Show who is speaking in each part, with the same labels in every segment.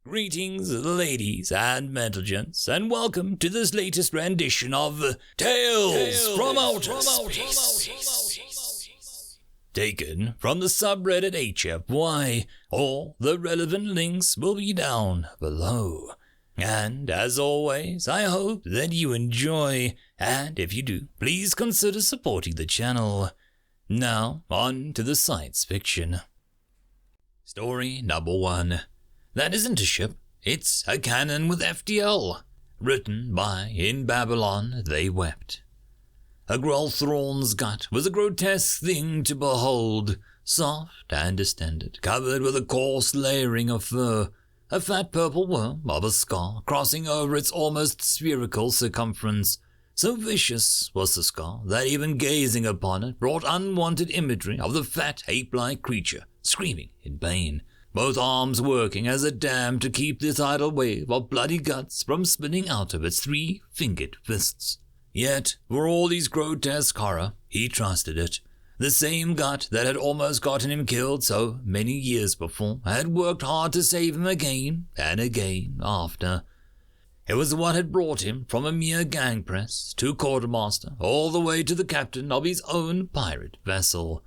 Speaker 1: Greetings, ladies and gentlemen, and welcome to this latest rendition of Tales from Outer Space. Taken from the subreddit HFY. All the relevant links will be down below. And as always, I hope that you enjoy, and if you do, please consider supporting the channel. Now, on to the science fiction. Story number 1. That isn't a ship, it's a cannon with FTL. Written by In Babylon They Wept. A Grolthorn's gut was a grotesque thing to behold, soft and distended, covered with a coarse layering of fur, a fat purple worm of a skull crossing over its almost spherical circumference. So vicious was the skull that even gazing upon it brought unwanted imagery of the fat ape-like creature, screaming in pain, both arms working as a dam to keep this tidal wave of bloody guts from spilling out of its 3-fingered fists. Yet, for all his grotesque horror, he trusted it. The same gut that had almost gotten him killed so many years before had worked hard to save him again and again after. It was what had brought him from a mere gang press to quartermaster all the way to the captain of his own pirate vessel.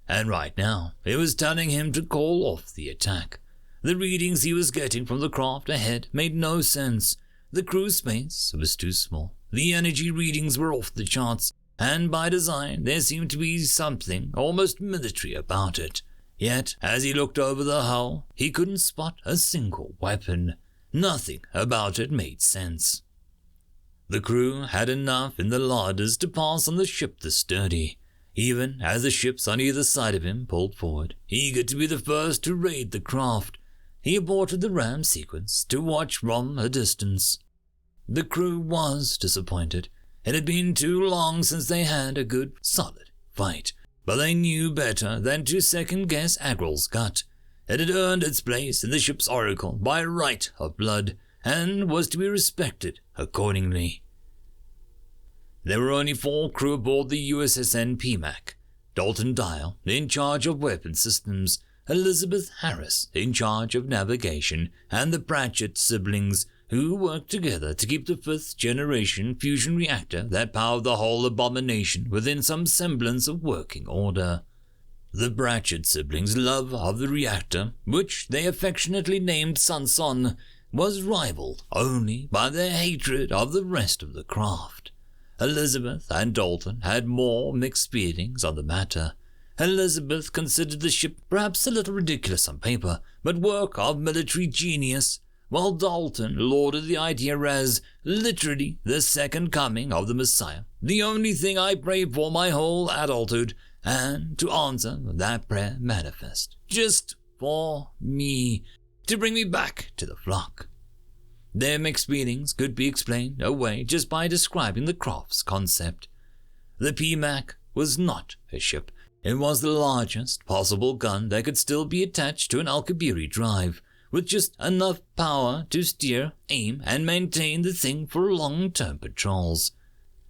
Speaker 1: And right now, it was telling him to call off the attack. The readings he was getting from the craft ahead made no sense. The crew space was too small. The energy readings were off the charts, and by design there seemed to be something almost military about it. Yet, as he looked over the hull, he couldn't spot a single weapon. Nothing about it made sense. The crew had enough in the larders to pass on the ship the sturdy, even as the ships on either side of him pulled forward, eager to be the first to raid the craft. He aborted the ram sequence to watch from a distance. The crew was disappointed. It had been too long since they had a good, solid fight, but they knew better than to second-guess Agral's gut. It had earned its place in the ship's oracle by right of blood, and was to be respected accordingly. There were only 4 crew aboard the USSN PMAC. Dalton Dial, in charge of weapon systems, Elizabeth Harris, in charge of navigation, and the Pratchett siblings, who worked together to keep the 5th-generation fusion reactor that powered the whole abomination within some semblance of working order. The Pratchett siblings' love of the reactor, which they affectionately named Sanson, was rivaled only by their hatred of the rest of the craft. Elizabeth and Dalton had more mixed feelings on the matter. Elizabeth considered the ship perhaps a little ridiculous on paper, but work of military genius, while Dalton lauded the idea as literally the second coming of the Messiah, the only thing I prayed for my whole adulthood, and to answer that prayer manifest, just for me, to bring me back to the flock. Their mixed feelings could be explained away just by describing the craft's concept. The PMAC was not a ship. It was the largest possible gun that could still be attached to an Alkabiri drive, with just enough power to steer, aim, and maintain the thing for long-term patrols.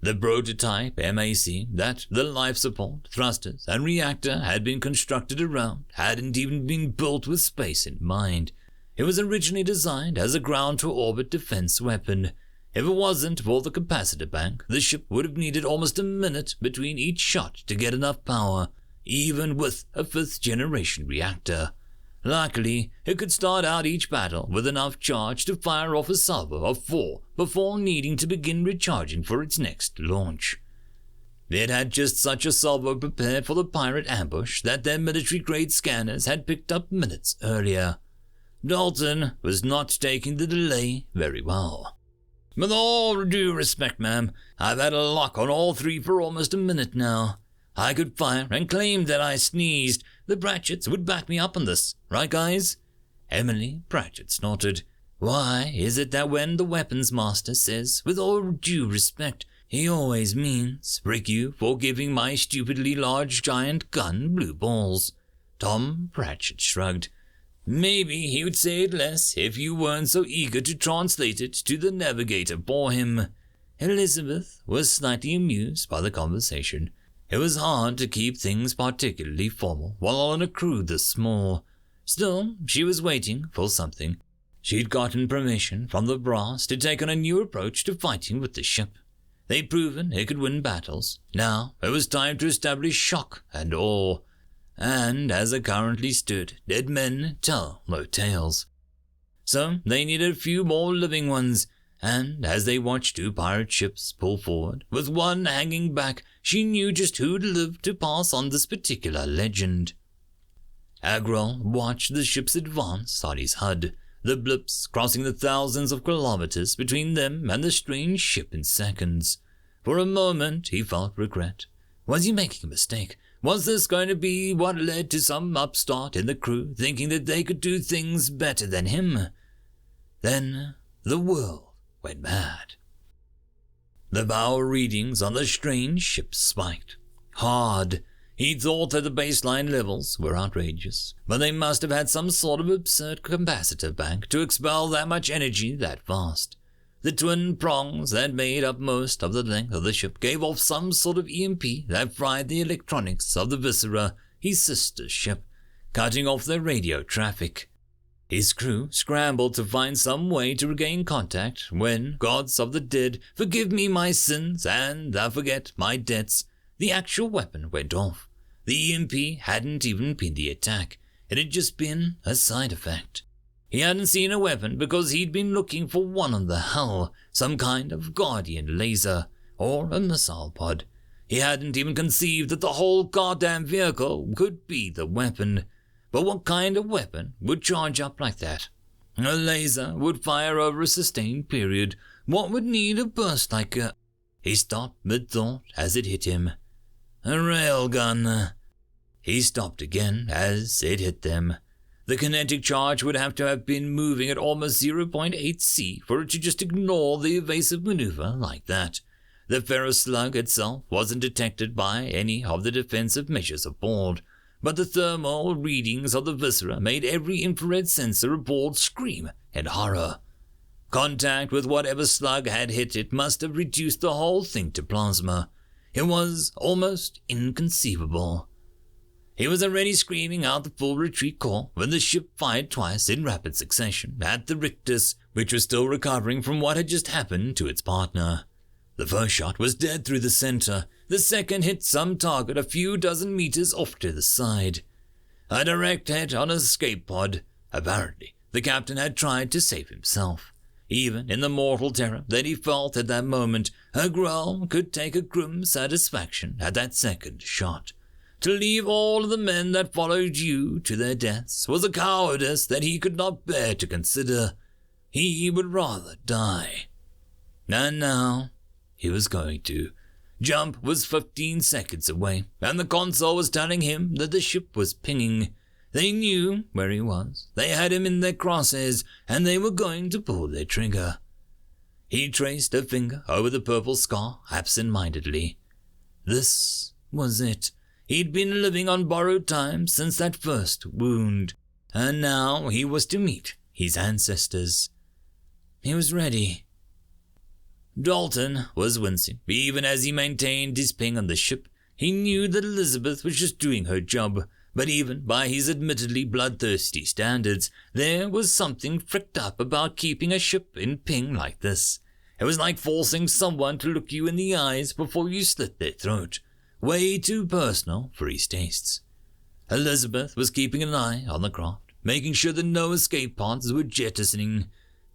Speaker 1: The prototype MAC that the life support, thrusters, and reactor had been constructed around hadn't even been built with space in mind. It was originally designed as a ground-to-orbit defense weapon. If it wasn't for the capacitor bank, the ship would have needed almost a minute between each shot to get enough power, even with a 5th-generation reactor. Luckily, it could start out each battle with enough charge to fire off a salvo of 4 before needing to begin recharging for its next launch. It had just such a salvo prepared for the pirate ambush that their military-grade scanners had picked up minutes earlier. Dalton was not taking the delay very well. "With all due respect, ma'am, I've had a lock on all 3 for almost a minute now. I could fire and claim that I sneezed. The Pratchetts would back me up on this, right guys?" Emily Pratchett snorted. "Why is it that when the weapons master says, 'with all due respect,' he always means, 'Frick you for giving my stupidly large giant gun blue balls'?" Tom Pratchett shrugged. "Maybe he would say it less if you weren't so eager to translate it to the navigator for him." Elizabeth was slightly amused by the conversation. It was hard to keep things particularly formal while on a crew this small. Still, she was waiting for something. She'd gotten permission from the brass to take on a new approach to fighting with the ship. They'd proven it could win battles. Now it was time to establish shock and awe. And as it currently stood, dead men tell no tales. So they needed a few more living ones, and as they watched two pirate ships pull forward, with one hanging back, she knew just who'd live to pass on this particular legend. Agrel watched the ships advance on his HUD, the blips crossing the thousands of kilometers between them and the strange ship in seconds. For a moment he felt regret. Was he making a mistake? Was this going to be what led to some upstart in the crew thinking that they could do things better than him? Then the world went mad. The bow readings on the strange ship spiked. Hard. He thought that the baseline levels were outrageous, but they must have had some sort of absurd capacitor bank to expel that much energy that fast. The twin prongs that made up most of the length of the ship gave off some sort of EMP that fried the electronics of the Viscera, his sister's ship, cutting off their radio traffic. His crew scrambled to find some way to regain contact when, gods of the dead, forgive me my sins and I forget my debts, the actual weapon went off. The EMP hadn't even been the attack, it had just been a side effect. He hadn't seen a weapon because he'd been looking for one on the hull, some kind of guardian laser, or a missile pod. He hadn't even conceived that the whole goddamn vehicle could be the weapon. But what kind of weapon would charge up like that? A laser would fire over a sustained period. What would need a burst like a... He stopped mid-thought as it hit him. A railgun. He stopped again as it hit them. The kinetic charge would have to have been moving at almost 0.8 C for it to just ignore the evasive maneuver like that. The ferrous slug itself wasn't detected by any of the defensive measures aboard, but the thermal readings of the viscera made every infrared sensor aboard scream in horror. Contact with whatever slug had hit it must have reduced the whole thing to plasma. It was almost inconceivable. He was already screaming out the full retreat call when the ship fired twice in rapid succession at the Rictus, which was still recovering from what had just happened to its partner. The first shot was dead through the center. The second hit some target a few dozen meters off to the side. A direct hit on an escape pod. Apparently, the captain had tried to save himself. Even in the mortal terror that he felt at that moment, Agrel could take a grim satisfaction at that second shot. To leave all of the men that followed you to their deaths was a cowardice that he could not bear to consider. He would rather die. And now, he was going to. Jump was 15 seconds away, and the console was telling him that the ship was pinging. They knew where he was. They had him in their crosshairs, and they were going to pull their trigger. He traced a finger over the purple scar absent-mindedly. This was it. He'd been living on borrowed time since that first wound, and now he was to meet his ancestors. He was ready. Dalton was wincing, even as he maintained his ping on the ship. He knew that Elizabeth was just doing her job, but even by his admittedly bloodthirsty standards, there was something fricked up about keeping a ship in ping like this. It was like forcing someone to look you in the eyes before you slit their throat. Way too personal for his tastes. Elizabeth was keeping an eye on the craft, making sure that no escape pods were jettisoning.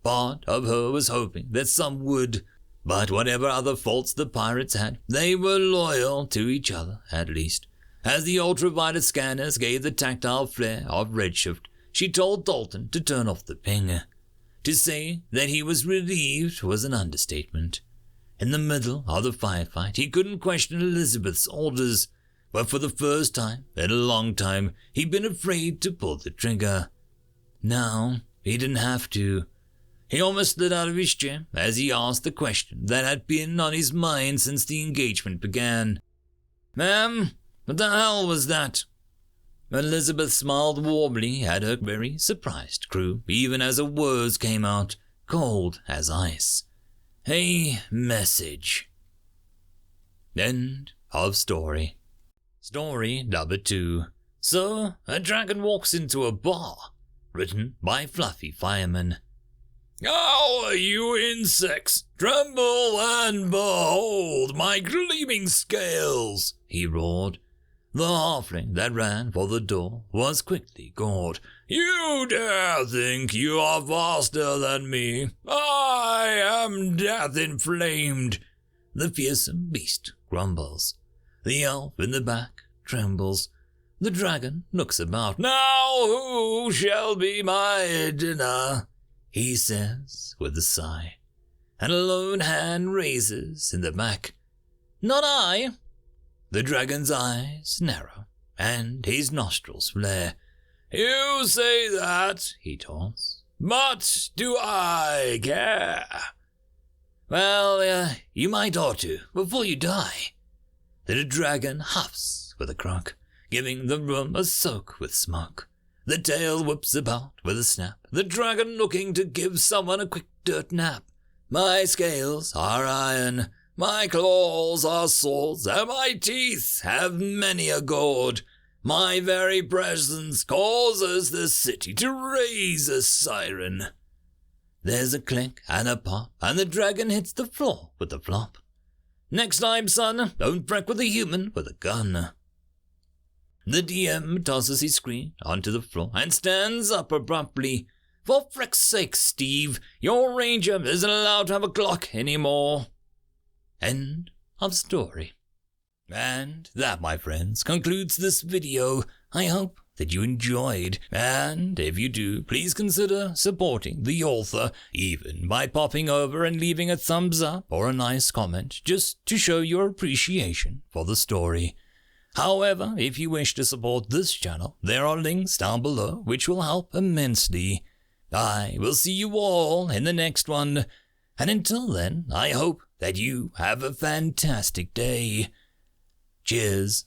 Speaker 1: Part of her was hoping that some would, but whatever other faults the pirates had, they were loyal to each other, at least. As the ultraviolet scanners gave the tactile flare of redshift, she told Dalton to turn off the ping. To say that he was relieved was an understatement. In the middle of the firefight, he couldn't question Elizabeth's orders, but for the first time in a long time, he'd been afraid to pull the trigger. Now, he didn't have to. He almost slid out of his chair as he asked the question that had been on his mind since the engagement began. "Ma'am, what the hell was that?" Elizabeth smiled warmly at her very surprised crew, even as her words came out, cold as ice. A message. End of story. Story number 2. So, a dragon walks into a bar. Written by Fluffy Fireman. How you insects, tremble and behold my gleaming scales, he roared. The halfling that ran for the door was quickly gored. You dare think you are faster than me? I am death inflamed. The fearsome beast grumbles. The elf in the back trembles. The dragon looks about. Now who shall be my dinner? He says with a sigh, and a lone hand raises in the back. Not I. The dragon's eyes narrow, and his nostrils flare. You say that, he taunts, but do I care? Well, you might ought to, before you die. The dragon huffs with a croak, giving the room a soak with smoke. The tail whips about with a snap, the dragon looking to give someone a quick dirt nap. My scales are iron, my claws are swords, and my teeth have many a gourd. My very presence causes the city to raise a siren. There's a clink and a pop, and the dragon hits the floor with a flop. Next time, son, don't wreck with a human with a gun. The DM tosses his screen onto the floor and stands up abruptly. For frick's sake, Steve, your ranger isn't allowed to have a clock anymore. End of story. And that, my friends, concludes this video. I hope that you enjoyed, and if you do, please consider supporting the author, even by popping over and leaving a thumbs up or a nice comment, just to show your appreciation for the story. However, if you wish to support this channel, there are links down below which will help immensely. I will see you all in the next one, and until then, I hope that you have a fantastic day. Cheers.